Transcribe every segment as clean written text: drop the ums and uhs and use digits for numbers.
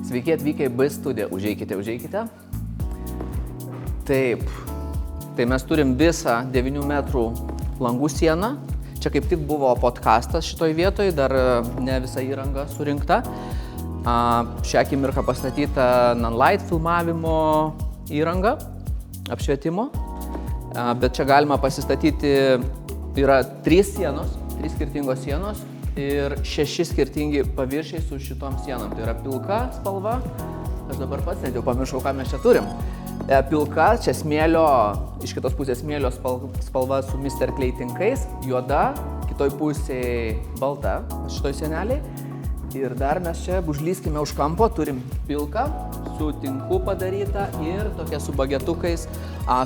Sveiki atvykę į B studiją. Užeikite. Taip. Tai mes turim visą 9 metrų langų sieną. Čia kaip tik buvo podcastas šitoj vietoj, dar ne visa įranga surinkta. Šią akimirką pastatyta Nanlite filmavimo įranga, apšvietimo. Bet čia galima pasistatyti, yra 3 sienos, 3 skirtingos sienos ir 6 skirtingi paviršiai su šitom sienom. Tai yra pilka spalva, aš dabar pats net jau pamiršau, ką mes čia turim. Pilka, čia smėlio, iš kitos pusės smėlio spalva su Mr. Clay tinkais, juoda, kitoj pusėje balta, šitoj sieneliai. Ir dar mes čia užlyskime už kampo, turim pilką, su tinku padaryta ir tokia su bagetukais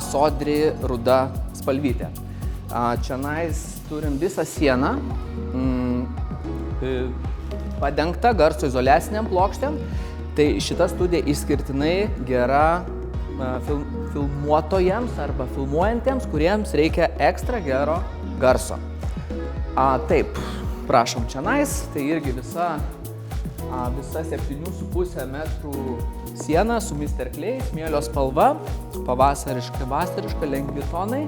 sodri ruda spalvytė. Čianais turim visą sieną, padengta garso izoliaciniam plokštėm. Tai šita studija išskirtinai gera filmuotojams arba filmuojantiems, kuriems reikia ekstra gero garso. Taip, prašom čianais, tai irgi visa 7,5 metrų siena su Mr. Clay, smėlio spalva, vasariška, lengvi tonai.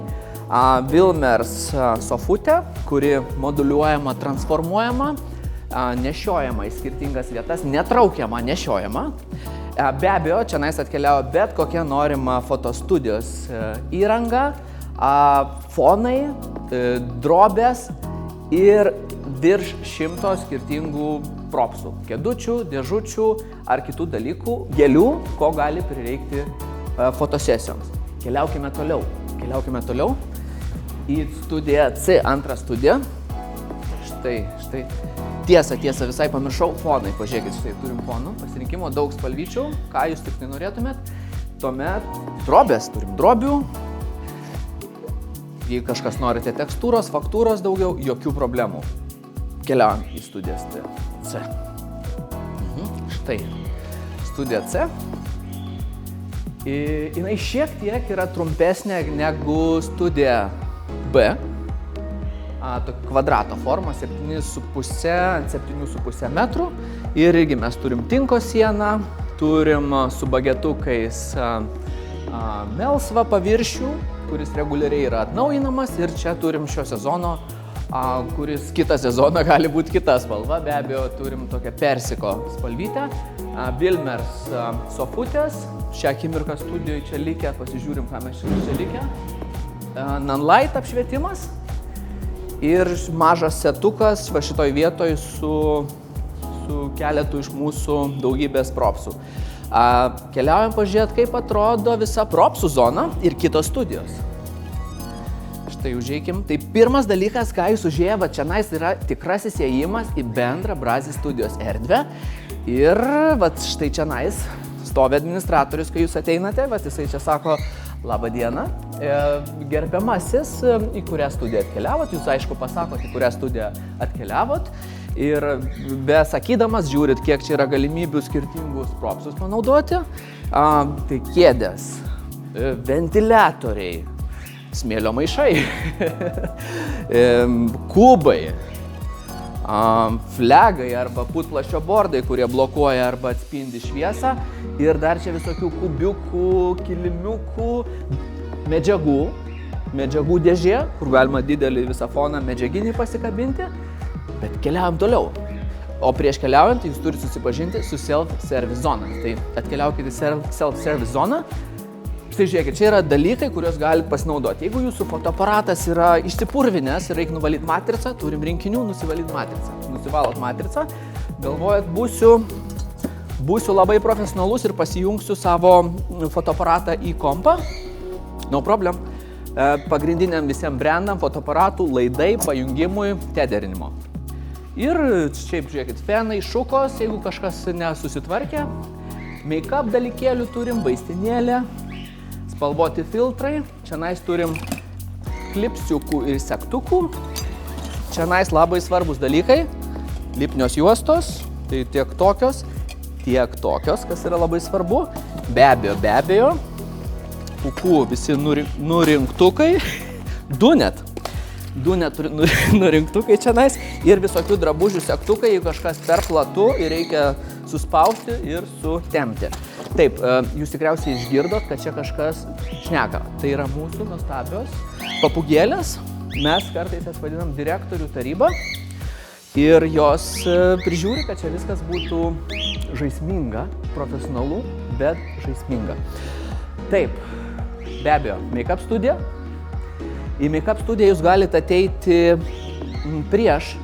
Wilmers sofutė, kuri moduliuojama, transformuojama, nešiojama į skirtingas vietas, netraukiama, nešiojama. Be abejo, čianais atkeliavo bet kokia norima fotostudijos įranga, fonai, drobės ir virš 100 skirtingų propsų, kėdučių, dėžučių ar kitų dalykų, gėlių, ko gali prireikti fotosesijoms. Keliaukime toliau į studiją C, antrą studiją. Štai. Tiesa, visai pamiršau, fonai, pažiūrėkit, štai turim fonų, pasirinkimo daug spalvyčių, ką jūs tik tai norėtumėt. Tuomet drobės, turim drobių. Jei kažkas norite tekstūros, faktūros daugiau, jokių problemų. Keliaujam į studiją C. Štai, studija C. Jinai šiek tiek yra trumpesnė negu studija B. Kvadrato forma, 7,5 metrų. Ir irgi mes turim tinko sieną, turim su bagetukais melsvą paviršių, kuris reguliariai yra atnaujinamas. Ir čia turim šio sezono, kuris kitą sezoną gali būti kita spalva. Be abejo, turim tokią persiko spalvytę. Wilmers sofutės, šią akimirką studijoje čia likę, pasižiūrim, ką mes čia likę. Nanlite apšvietimas. Ir mažas setukas va šitoj vietoj su keletu iš mūsų daugybės propsų. Keliaujam pažiūrėti, kaip atrodo visa propsų zona ir kitos studijos. Štai užeikim. Tai pirmas dalykas, ką jūs užėję, va čianais yra tikrasis įėjimas į bendrą Brazi studijos erdvę. Ir va štai čianais stovi administratorius, kai jūs ateinate, va jisai čia sako: Labą dieną, gerbiamasis, į kurią studiją atkeliavot, jūs aišku pasakot, į kurią studiją atkeliavot ir besakydamas žiūrit, kiek čia yra galimybių skirtingus propsus panaudoti. Tai kėdės, ventiliatoriai, smėlio maišai, kubai, flegai arba putplasčio bordai, kurie blokuoja arba atspindi šviesą. Ir dar čia visokių kubiukų, kilimiukų, medžiagų dėžė, kur galima didelį visą foną medžiaginį pasikabinti. Bet keliaujam toliau. O prieš keliaujant jūs turite susipažinti su self-service zona. Tai atkeliaukite į self-service zoną. Štai žiūrėkit, čia yra dalykai, kuriuos galite pasinaudoti. Jeigu jūsų fotoaparatas yra išsipurvinęs ir reikia nuvalyti matricą, turim rinkinių nusivalyti matricą. Nusivalot matricą, galvojat, būsiu labai profesionalus ir pasijungsiu savo fotoaparatą į kompą. No problem. Pagrindiniam visiems brandam, fotoaparatų, laidai, pajungimui, tetherinimo. Ir šiaip žiūrėkit, fenai, šukos, jeigu kažkas nesusitvarkė. Make-up dalykėlių turim, vaistinėlė, spalvoti filtrai. Čianais turim klipsiukų ir segtukų. Čianais labai svarbus dalykai. Lipnios juostos, tai tiek tokios, kas yra labai svarbu. Be abejo, pūkų visi nurinktukai, du net nurinktukai čianais ir visokių drabužių segtukai, jeigu kažkas per platu ir reikia suspausti ir sutempti. Taip, jūs tikriausiai išgirdot, kad čia kažkas šneka. Tai yra mūsų nuostabios papūgėlės. Mes kartais jas vadinam direktorių taryba ir jos prižiūri, kad čia viskas būtų žaisminga, profesionalu, bet žaisminga. Taip, be abejo, make-up studija. Į make-up studiją jūs galite ateiti prieš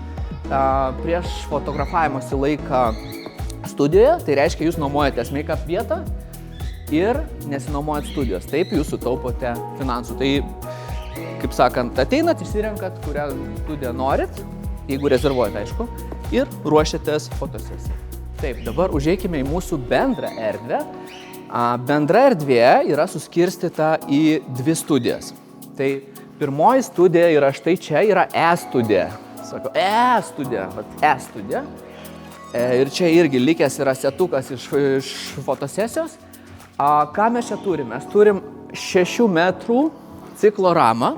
fotografavimosi laiką studijoje, tai reiškia, jūs nuomojatės make-up vietą ir nesinuomojat studijos. Taip, jūs sutaupote finansų. Tai, kaip sakant, ateinat, išsirenkat, kurią studiją norit, jeigu rezervuojate, aišku, ir ruošiatės fotosesiją. Taip, dabar užeikime į mūsų bendrą erdvę. Bendra erdvė yra suskirstyta į 2 studijas. Tai pirmoji studija yra štai čia, yra E-studija. Sako, E-studija, E-studija. Ir čia irgi likęs yra setukas iš fotosesijos. Ką mes čia turim? Mes turim 6 metrų cikloramą,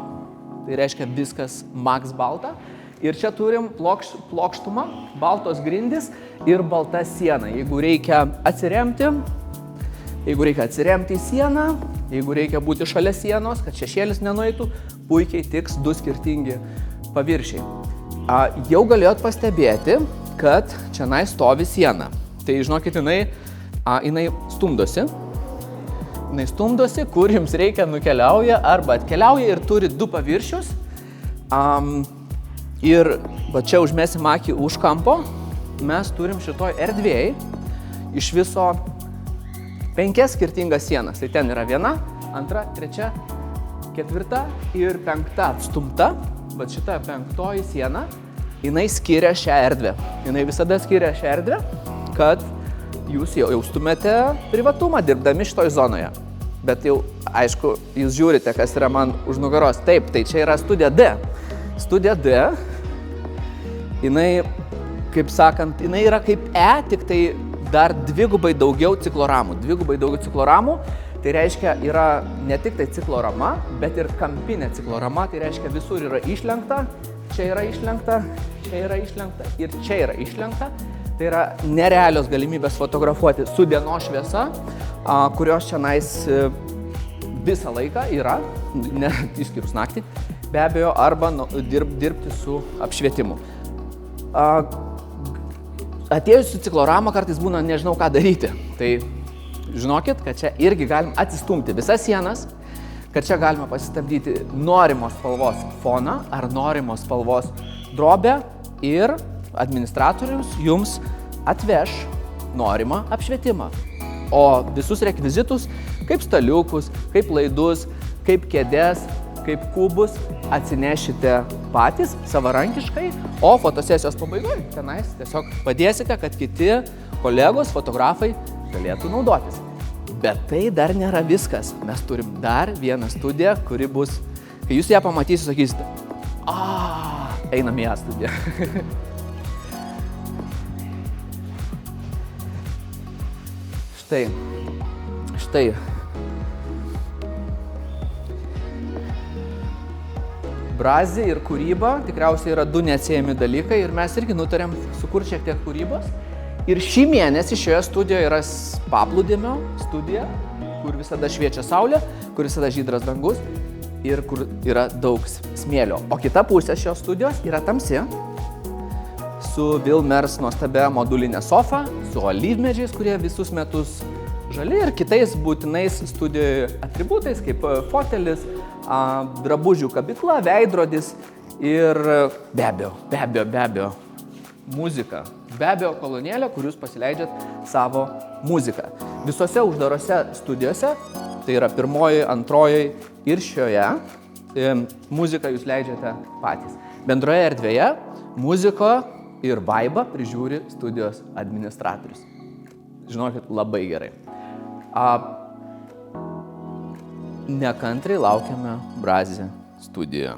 tai reiškia viskas max balta. Ir čia turim plokštumą, baltos grindys ir balta siena. Jeigu reikia atsiremti į sieną, jeigu reikia būti šalia sienos, kad šešėlis nenueitų, puikiai tiks 2 skirtingi paviršiai. Jau galėjot pastebėti, kad čia stovi siena. Tai žinokit, jinai stumdosi. Jinai stumdosi, kur jums reikia nukeliauja arba atkeliauja ir turi 2 paviršius. Ir va čia užmesim akį už kampo. Mes turim šitoj erdvėj iš viso 5 skirtingas sienas. Tai ten yra 1, 2, 3, 4 ir 5 atstumta. Bet šita 5 siena, jinai skiria šią erdvę. Jinai visada skiria šią erdvę, kad jūs jaustumėte privatumą dirbdami šitoj zonoje. Bet jau, aišku, jūs žiūrite, kas yra man už nugaros. Taip, tai čia yra studija D. Studija D, jinai, kaip sakant, jinai yra kaip E, tik tai dar 2 daugiau cikloramų. 2 daugiau cikloramų, tai reiškia, yra ne tik tai ciklorama, bet ir kampinė ciklorama, tai reiškia, visur yra išlenkta, čia yra išlenkta, čia yra išlenkta ir čia yra išlenkta. Tai yra nerealios galimybės fotografuoti su dienos šviesa, kurios čianais visą laiką yra, ne išskyrus naktį, be abejo, arba dirbti su apšvietimu. Atėjus su cikloramą kartais būna nežinau ką daryti. Tai žinokit, kad čia irgi galim atsistumti visas sienas, kad čia galima pasistabdyti norimos spalvos foną ar norimos spalvos drobę ir administratorius jums atveš norimą apšvietimą. O visus rekvizitus, kaip staliukus, kaip laidus, kaip kėdes, kaip kubus atsinešite patys savarankiškai, o fotosesijos pabaigoje tenais tiesiog padėsite, kad kiti kolegos, fotografai galėtų naudotis. Bet tai dar nėra viskas. Mes turim dar vieną studiją, kuri bus, kai jūs ją pamatysite, sakysite, einam į ją studiją. Štai. Brazė ir kūryba tikriausiai yra 2 neatsiejami dalykai ir mes irgi nutarėm sukurti šiek tiek kūrybos. Ir šį mėnesį šioje studijoje yra paplūdimio studija, kur visada šviečia saulė, kur visada žydras dangus ir kur yra daug smėlio. O kita pusė šios studijos yra tamsi, su Wilmers nuostabia modulinė sofa, su olyvmedžiais, kurie visus metus žali ir kitais būtinais studijoje atributais, kaip fotelis, drabužių kabykla, veidrodis ir be abejo, muzika. Be abejo, kolonėlė, kur jūs pasileidžiat savo muziką. Visose uždarose studijose, tai yra 1, 2 ir šioje, muziką jūs leidžiate patys. Bendroje erdvėje muziko ir vaibą prižiūri studijos administratorius. Žinokit, labai gerai. Nekantriai laukiame Brazė studijoje.